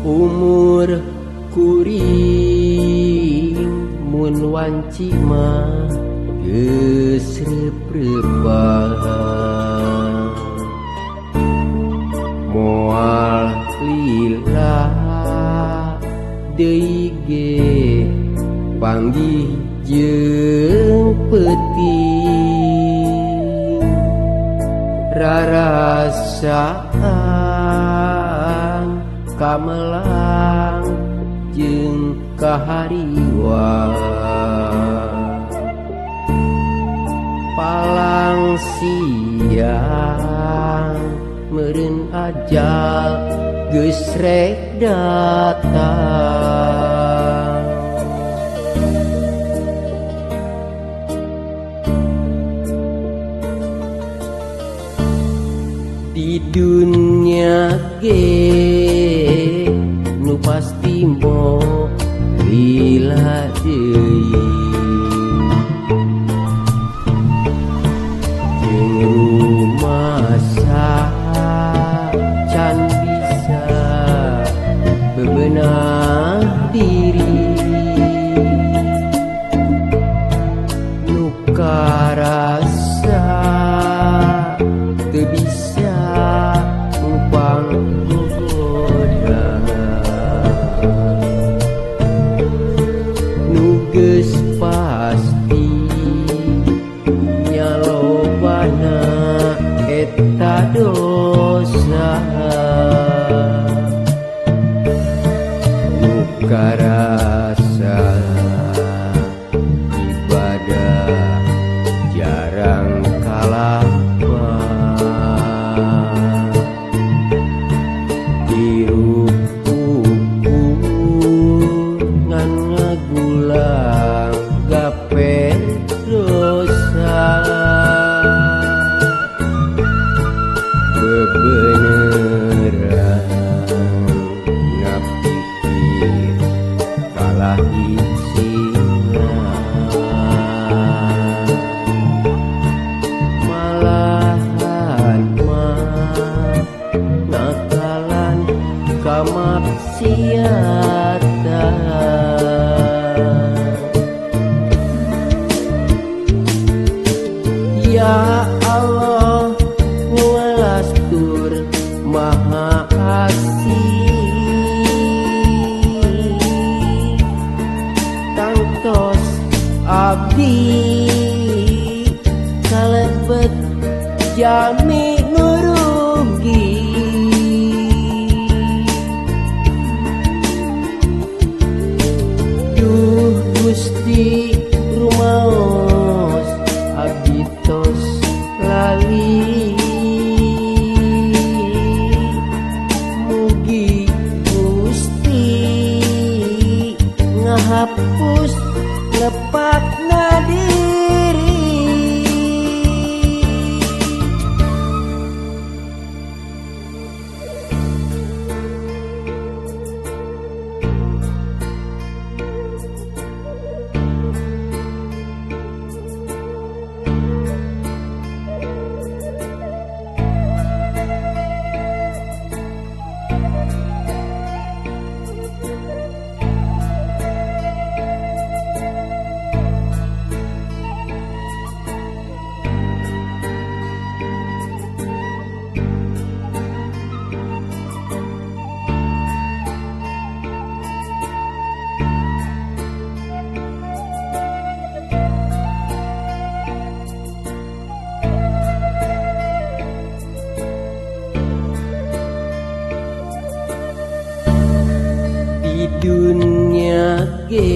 Umur kuring mun wanci mah geus repreupan moal lila deui ge panggih jeung peuting rarasaan kamelang jeung kahariwang palang siang meureun ajal geus rek datang di dunia ge nu pasti moh lila deui jeung rumasa can bisa bebenah diri nu karasa teu bisa upang goda nu geus pasti nyalobana eta dosa nu karasa ibadah jarang kalapan hirup ngan ngagulang gape dosa bebeneran ngapikir kalah isina malahan mah nakalan kamaksiatan ya Allah welas tur maha asih tangtos abdi kalebet jami nurugi duh Gusti rumaos abdi tos lali mugi Gusti ngahapus lepatna diri dunia ge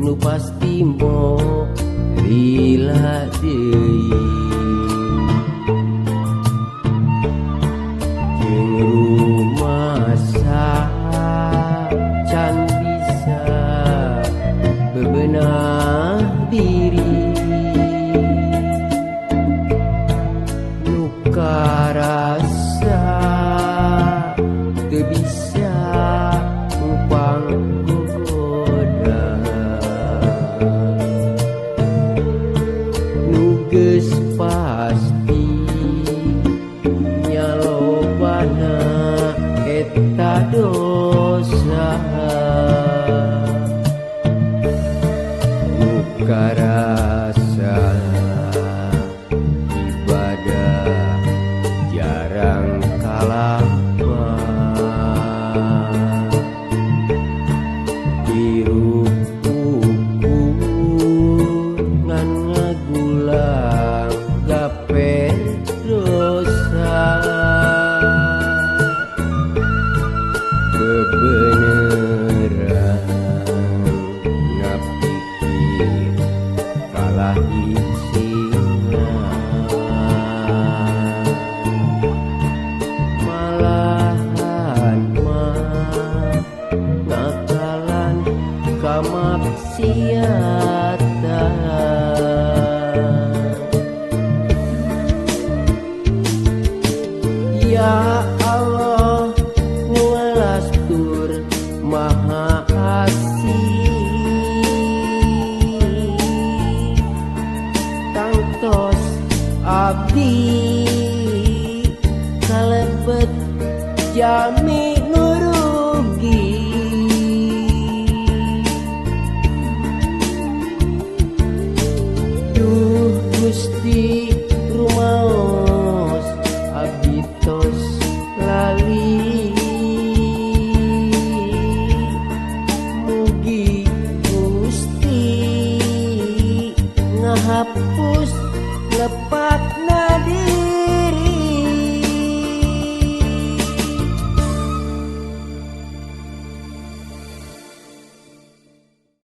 nu pasti mo lila deui jeung rumasa can bisa bebenah diri nu karasa teu bisa upang goda nu geus pasti nyalobana eta dosa nu karasa ibadah jarang kalapa ngan ngagulang gape dosa bebeneran ngapikir kalah isina malahan mah ngakalan kamaksiatan ya Allah mualastur maha asih tangtos abdi kalebet jami nurugi duh Gusti rumaos abdi tos lali mugi Gusti ngahapus lepas